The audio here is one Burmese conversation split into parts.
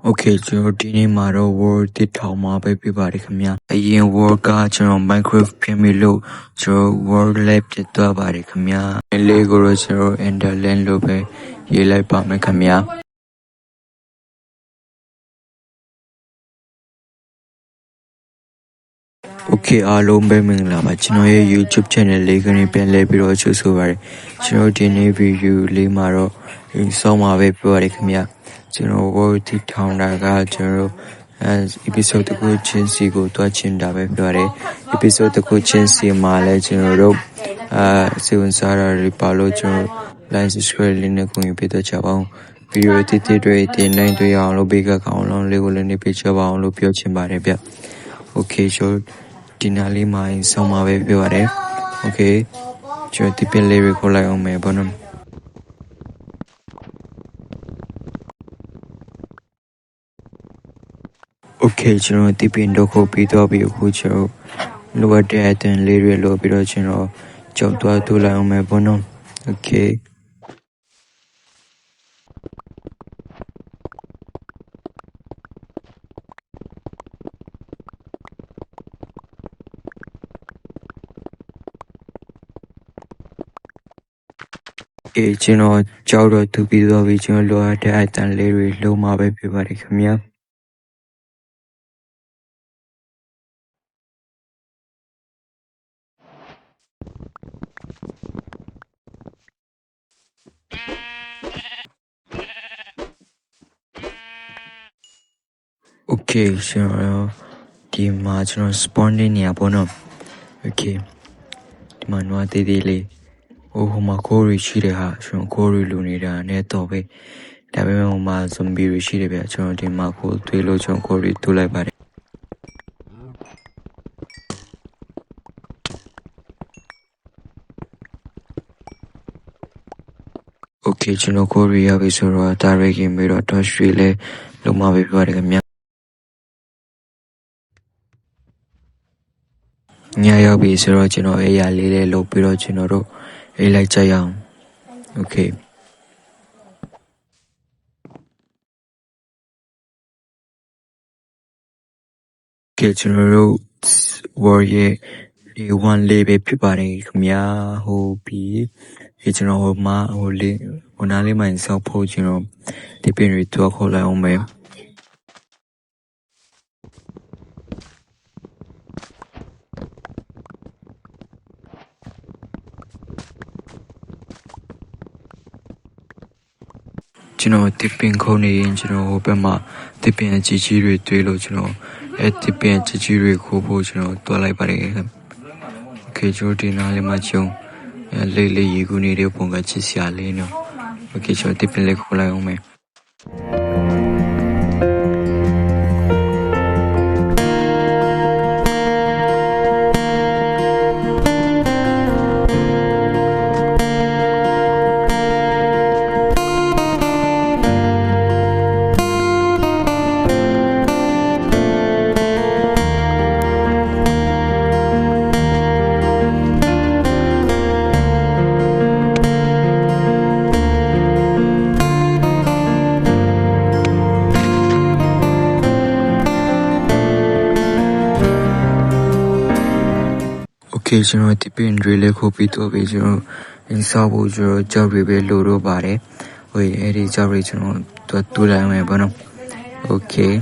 Okay ကျွန်တော်ဒီနေ့မှာတော့ Word 1000မှာပဲပြပါတယ်ခင်ဗျာအရင် Word ကကျွန်တော် Minecraft ပြင်ပြီးလို့ကျွန်တော် Word Lab ပြသွားပါတယ်ခင်ဗျာလေးကိုတော့ကျွန်တော် Enderland လို့ပဲရေးလိုက်ပါမယ်ခင်ဗျာOkay အားလုံးပဲမင်္ဂလာပါကျွန်တော်ရဲ့ YouTube channel လေးကနေပြန်လဲပြီးတော့ကြိုဆိုပါရစေကျွန်တော်ဒီနေ့ video လေးမှာတော့ဆောင်းမှာပဲပြပါတယ်ခင်ဗျာကျွန်တော် Word 1000တာကကျွန်တော်episode တစ်ခုချင်းစီကိုတွားချင်တာပဲပြောတယ် episode တစ်ခုချင်းစီမှာလည်းကျွန်တော်တို့စေဝန်စားတာတွေပါလို့ကျွန်တော် like subscribe လေးနဲ့ကိုပြတော့ချပါအောင် video တိတွေတင်နိုင်တွေ့အောင်လို့ဘေးကကောင်းလုံးလေးကိုလည်းနေပြချပါအောင်လို့ပြောချင်ပါတယ်ဗျ okay so ဒီနာလေးမှာဆောင်းမှာပဲပြောရတယ် okay ကျွန်တော်ဒီပင်လေးကိုလိုက်အောင်မယ်ဘာလို့Okay ကျွန်တော်ဒီပင်တော့ကိုပြီးတော့ပြီးအခုကျွန်တော်လိုအပ်တဲ့အတန်လေးတွေလို့ပြီးတော့ကျွန်တော်ကြောက်သွားတူလိုက်အောင်မယ်ဘောနော် Okayကျွန်တော်ကြောက်တော့သူပြီးတော့ပြီးကျွန်တော်လိုအပ်တဲ့အတန်လေးတွေလုံးမပဲပြပါတယ်ခင်ဗျာOkay ကျွန်တော်ဒီမှာကျွန်တော် spawn နေနေရပေါ့နော် Okay ဒီမှာနွားသေးသေးလေးဟိုမှာကိုရီရှိတယ်ဟာကျွန်တော်ကိုရီလူနေတာနဲ့တော့ပဲဒါပေမဲ့ဟိုမှာ zombie တွေရှိတယ်ဗျကျွန်တော်ဒီမှာကိုတွေးလို့ကျွန်တော်ကိုရီတူးလိုက်ပါတယ်Okay ကျွန်တော်ကိုရီရပြီဆိုတော့ဒါရိုက်ကင်ပြီးတော့ touch တွေလည်းလုံးမပဲပြပါတယ်ခင်ဗျညရောက်ပြီဆိုတော့ကျွန်တော်အေးရလေးလေးလုပ်ပြီးတော့ကျွန်တော်တို့အေးလိုက်ကြရအောင် Okay ကျွန်တော်တို့ Word ရဲ့ A1 လေးပဲဖြစ်ပါတယ်ခင်ဗျာဟိုပြီးကျွန်တော်ဟိုနားလေးမှဆောက်ဖို့ကျွန်တော်ဒီပင်တွေတွားခေါ်လိုက်အောင်မယ်ကျွန်တော်တစ်ပင်ခုံနေရင်ကျွန်တော်ဟိုဘက်မှာတစ်ပင်အကြီးကြီးတွေတွေးလို့ကျွန်တော်တစ်ပင်အကြီးကြီးတွေခိုးဖို့ကျွန်တော်တွားလိုက်ပါတယ်ခင် Okay ကျွန်တော်ဒီနားလေးမှာကျုံလေးရေကူနေတဲ့ပုံကချစ်စရာလေးနော် Okay ကျွန်တော်တစ်ပင်လေးခိုးလိုက်အောင်မယ်Okay ကျွန်တော်ဒီပင်တွေလေးခုပြီးတော့ပြီးကျွန်တော်အင်းစားဖို့ကျွန်တော်ကြောက်တွေပဲလိုတော့ပါတယ်ဟိုအဲ့ဒီကြောက်တွေကျွန်တော်တူလိုက်မယ်ဘာနော် Okay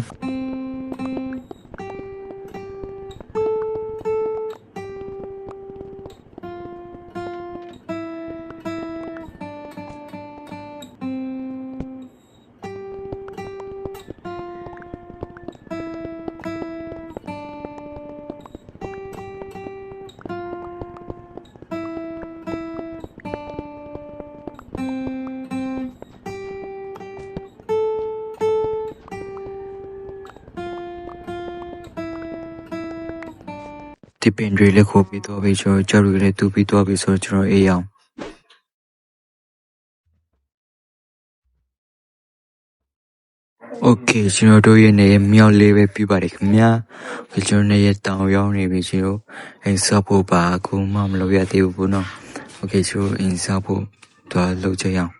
ဒီပင်တွေလည်းခိုးပြီးတော့ပြီးကျွန်တော်ကြောက်တွေလည်းတူပြီးတော့ပြီးဆိုတော့ကျွန်တော်အေးအောင် Okay ကျွန်တော်တို့ရဲ့နေမြောက်လေးပဲပြပါတယ်ခင်ဗျာကျွန်တော်နေရတောင်ရောက်နေပြီကျွန်တော်အိမ်ဆောက်ဖို့ပါအခုမှမလုပ်ရသေးဘူးပေါ့နော် Okay ကျွန်တော်အိမ်ဆောက်ဖို့တော့လုပ်ကြရအောင်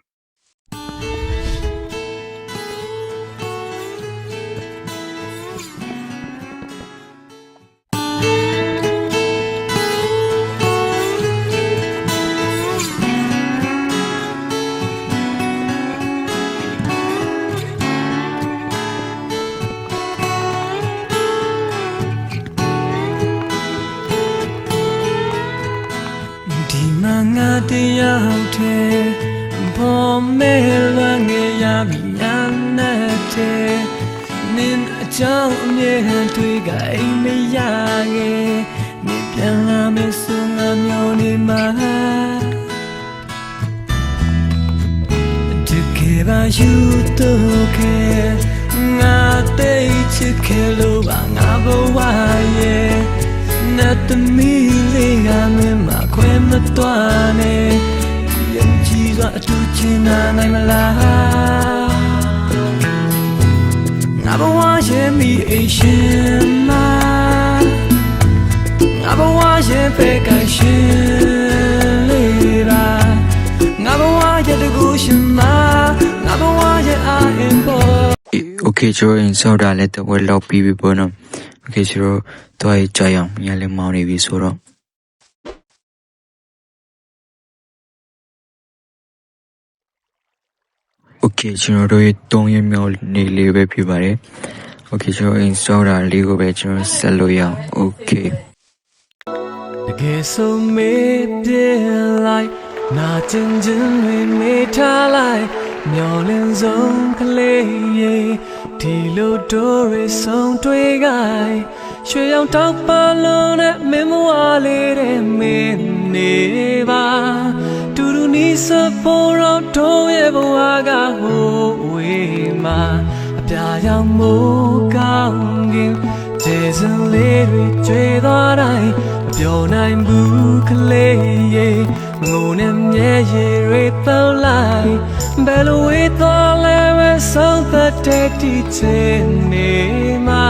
te Pome lange ya mi anate Nin a chang nye tui ga me ya ge Ni pian la me sung a myo ni ma Tuke ba yu to ke Nga te chi ke lo ba nga bo wa ye Na te mi le ga me ma kwe ma twa ne Yang chi zwa tu chi na nai ma la Nga bo wa ye mi e shin ma Nga bo wa ye pe kai shin le ba Nga bo wa ye de gu shin ma Nga bo wa ye a in bo Okay ကျွန်တော် install တာလည်းတော့လောက်ပြီးပြီပေါ့နော် Okay ကျွန်တော်တော့ကြာအောင်ညလည်းမောင်းနေပြီဆိုတော့ Okay ကျွန်တော်တို့3ရက်မြောက်နေ့လေးပဲဖြစ်ပါတယ် Okay ကျွန်တော် install တာလေးကိုပဲကျွန်တော်ဆက်လို့ရအောင် Okay Get so maybe like not in we may like Nyolin zone clay Tilo dore song twe guy Shwe yang talk balon at memoire de me neva Turu ni sa poro to evaga ho we ma Apya yang mo kangin Jason Leary chwe da dai Apyo nai bu clay Ngôn em nhẹ nhẹ rê tao lại Bé lô ý to lê mê sống ta tê đi trên nê mà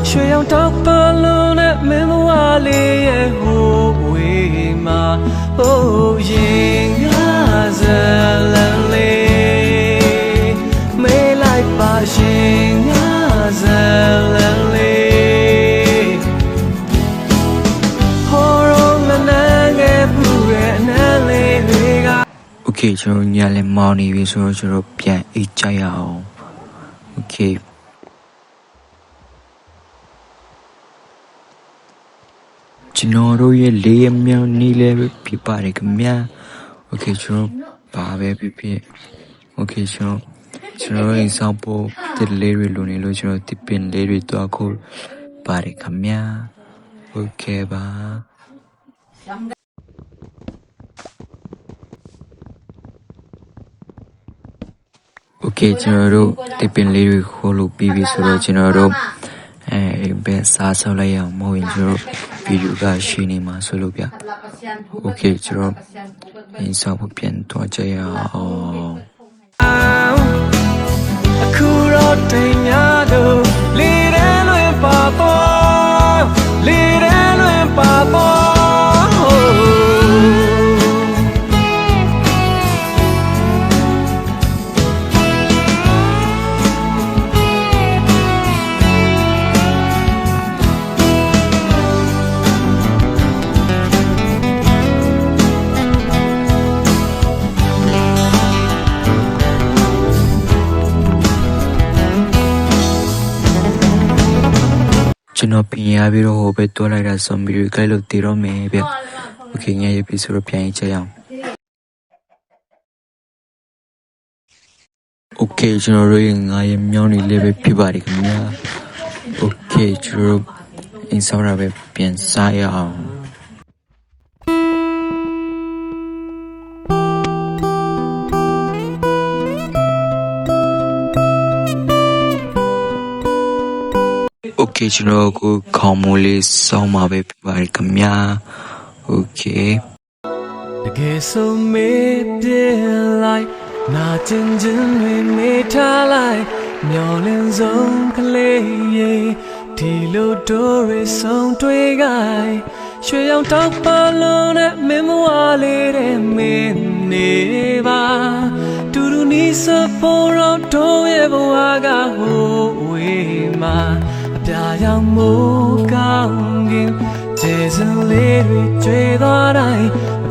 Xuôi yang tóc bà lô nè mê mùa lê e hô uê mà Ô yên ngã giờ lần lê Mê lại bà yên ngã giờ lần lê Okay ကျွန်တော်ညလည်းမောင်းနေပြီဆိုတော့ကျွန်တော်ပြန်အိတ်ကြရအောင် Okay ကျွန်တော်တို့ရဲ့၄ရက်မြောက်နေ့လည်းဖြစ်ပါတယ်ခင်ဗျာ Okay ကျွန်တော်ဘာပဲဖြစ်ဖြစ် Okay ကျွန်တော်အိမ်ဆောင်ဖို့တစ်လေးတွေလိုနေလို့ကျွန်တော်တစ်ပင်လေးတွေတွားခုပါတယ်ခင်ဗျာ Okay ပါ Okay ကျွန်တော်တို့တစ်ပင်လေးတွေခိုးလို့ပြီးပြီဆိုတော့ကျွန်တော်တို့ဘယ်စားဆောက်လိုက်ရအောင်မဟုတ်ရင်ကျွန်တော်ဗီဒီယိုကရှင်းနေမှာဆိုလို့ဗျ Okay ကျွန်တော်အင်းဆောင်ဖို့ပြန်တော့ကြရအောင်အခုတော့တင်ရတော့လေရဲလွင်ပါပေါ်လေရဲလွင်ပါပေါ်ကျွန်တော်ပြင်ရပြီးတော့ဟိုပဲတွားလိုက်တာဇွန်ဘီတွေကိုက်လို့တည်တော့မယ်ဗျ Okay ညရပြီဆိုတော့ပြန်ကြရအောင် Okay ကျွန်တော်တို့ရဲ့9ရက်မြောက်နေ့လေးပဲဖြစ်ပါတယ်ခင်ဗျာ Okay ကျွန်တော်အင်းဆောင်ရပဲပြန်စားရအောင် Okay ကျွန်တော်ကိုခေါင်းမိုးလေးစောင်းမှာပဲဖြစ်ပါတယ်ခင်ဗျာ Okay Get so maybe like not in we may like Nyolin zone clay Tilo dore song twe guy Shwe yang talk balon at memoire de me neva Turu ni sa poro to evaga ho we ma Apya yang mo kangin Jason Leary chwe da dai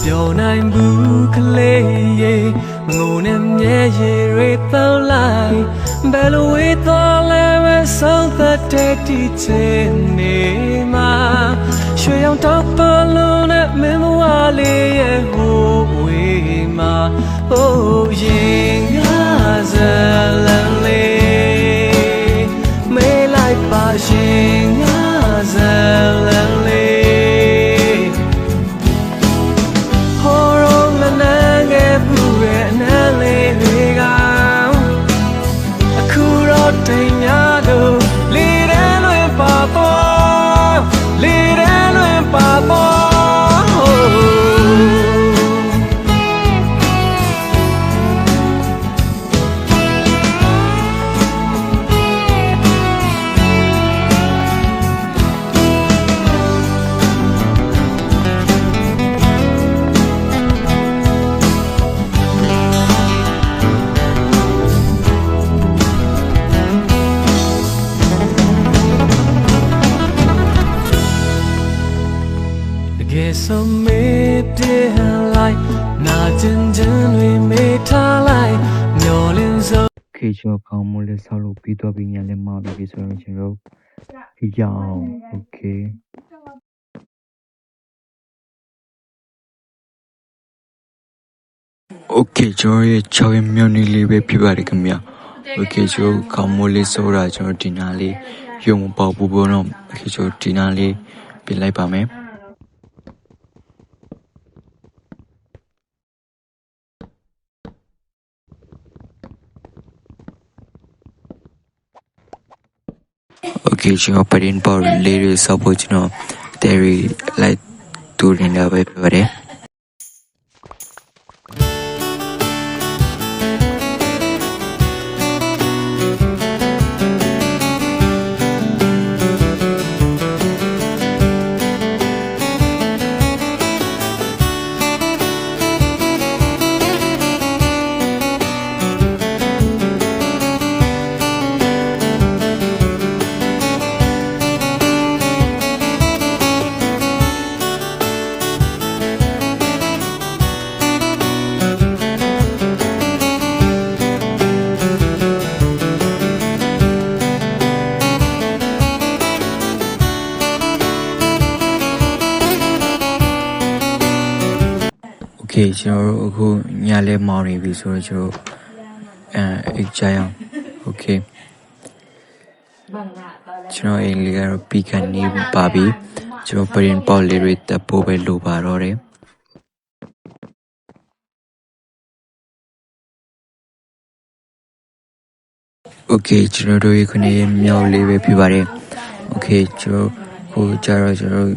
Apyo nai bu clay ngủ nằm nhẹ về rồi tao lại bè lùi to lẽ về sống ta để đi trên nề mà chuyện yang tóc bờ luôn nè mình hoa lê hồ quê mà ô yên ngã giờ lần lê mê lại bà yên ngã giờ lần lê so mê để lại na chân chân vì mê tha lại nhỏ lên dấu khi cho con mua lên sau lúc bị tôi bị nhà lên mò bị rồi chúng tôi khi giàu ok ok cho em miêu đi lấy về bị bà đi cầm nhà ok cho con mua lên sau ra cho đi nào đi dùng bảo bố bố nó khi cho đi nào đi bị lấy bà mẹ okay chúng ta đến bảo lấy sau bữa chúng nó theory lại tu đến đâu vậy vậy okayကျွန်တော်တို့အခုညလဲမောင်းနေပြီဆိုတော့ကျွန်တော်အိတ်ကြရအောင် okay ကျွန်တော်အိမ်လေးကတော့ပြီးခါနေပါပြီကျွန်တော်ပြင်ပေါလေးတွေတက်ဖို့ပဲလိုပါတော့တယ်okay ကျွန်တော်တို့ခုနေမြောက်လေးပဲဖြစ်ပါတယ် okay ကျွန်တော်ဟိုကြတော့ကျွန်တော်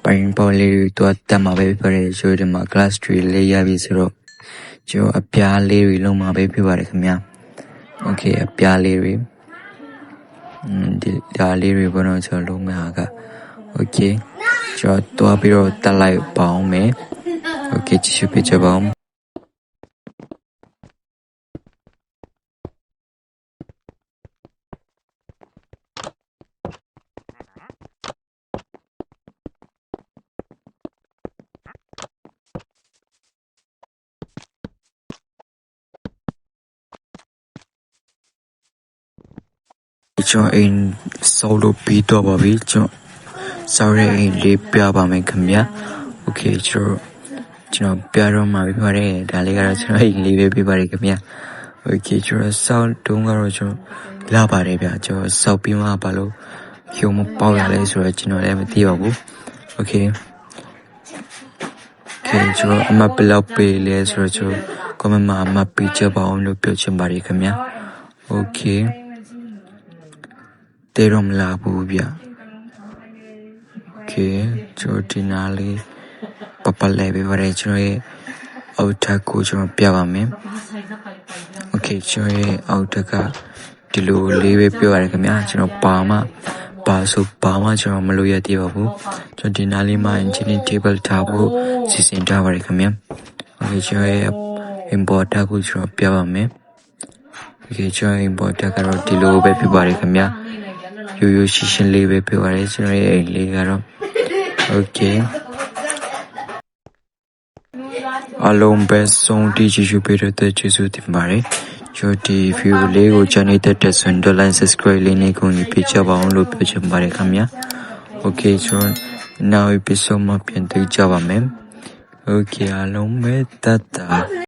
ပြင်ပေါလေးတွေတော့တက်မှာပဲဖြစ်ပါတယ်ဆိုတော့ဒီမှာ glass tree လေးရပြီဆိုတော့ကျွန်တော်အပြားလေးတွေလုံးမှာပဲဖြစ်ပါတယ်ခင်ဗျာ okay အပြားလေးတွေဒီဒါလေးတွေဘောတော့ကျွန်တော်လုံးမှာက okay ကျွန်တော်ပြီးတော့တက်လိုက်ပါအောင်မယ် okay ကြည့်ရှုပြကြပါဦးကျွန်တော်အိမ်ဆောက်လို့ပြီးတော့ပါပြီကျွန်တော်ဆောက်တဲ့အိမ်လေးပြပါမယ်ခင်ဗျာ okay ကျွန်တော်ပြတော့မှာပြပါတယ်ဒါလေးကတော့ကျွန်တော်အိမ်လေးပဲပြပါတယ်ခင်ဗျာ okay ကျွန်တော်ဆောက်တုံးကတော့ကျွန်တော်လာပါတယ်ဗျာကျွန်တော်ဆောက်ပြီးမှဘာလို့ရုံမပေါက်ရလဲဆိုတော့ကျွန်တော်လည်းမသိပါဘူး okay ကျွန်တော်အမဘလောက်ပေးလဲဆိုတော့ကျွန်တော် comment မှာအမပေးချပါအောင်လို့ပြောချင်ပါတယ်ခင်ဗျာ okayတဲတော့မလာဘူးဗျ okay ကျွန်တော်ဒီနားလေးပလဲပေးပါတယ်ကျွန်တော်ရဲ့အောက်ထပ်ကိုကျွန်တော်ပြပါမယ် okay ကျွန်တော်ရဲ့အောက်ထပ်ကဒီလိုလေးပဲပြောရတယ်ခင်ဗျာကျွန်တော်ပါဆိုဘာမှကျွန်တော်မလုပ်ရသေးပါဘူးကျွန်တော်ဒီနားလေးမှာ engineering table ထားဖို့စီစဉ်ထားပါတယ်ခင်ဗျာ okay ကျွန်တော်ရဲ့ importer ကိုကျွန်တော်ပြပါမယ် okay ကျွန်တော် importer ကတော့ဒီလိုပဲဖြစ်ပါတယ်ခင်ဗျာရိုးရိုးရှင်းရှင်းလေးပဲပြောရတယ်ကျွန်တော်ရဲ့အိမ်လေးကတော့ okay အားလုံးပဲဆုံးတီကြည့်ရှုပေးတဲ့ကျေးဇူးတင်ပါတယ်ကျွန်တော်ဒီ view လေးကိုချန်နေတတ်တဲ့ဆိုရင် like subscribe လေးနဲ့ကိုကြီးပေးကြပါအောင်လို့ပြောချင်ပါတယ်ခင်ဗျာ Okay ကျွန်တော် now episode မှာပြန်တွေ့ကြပါမယ် Okay အားလုံးပဲတတ်တာ